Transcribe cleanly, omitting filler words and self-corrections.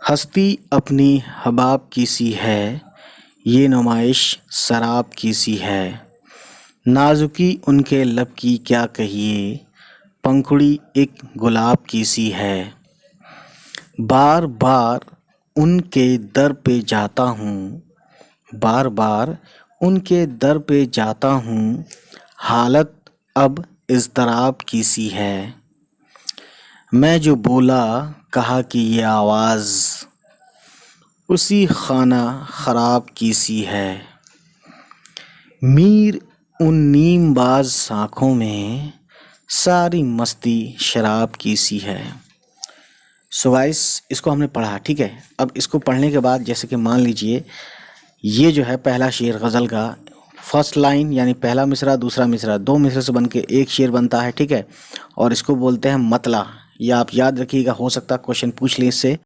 हस्ती अपनी हबाब की सी है, ये नुमाइश शराब की सी है। नाजुकी उनके लब की क्या कहिए, पंखुड़ी एक गुलाब की सी है। बार बार उनके दर पे जाता हूँ, बार बार उनके दर पे जाता हूँ, हालत अब इज़्तिराब की सी है। मैं जो बोला कहा कि ये आवाज़ उसी खाना ख़राब की सी है। मीर उन नीमबाज आँखों में सारी मस्ती शराब की सी है। सो गाइस, इसको हमने पढ़ा, ठीक है। अब इसको पढ़ने के बाद जैसे कि मान लीजिए ये जो है पहला शेर गज़ल का फर्स्ट लाइन यानी पहला मिसरा दूसरा मिसरा, दो मिसरे से बन के एक शेर बनता है, ठीक है। और इसको बोलते हैं मतला। ये आप याद रखिएगा, हो सकता है क्वेश्चन पूछ ले इससे।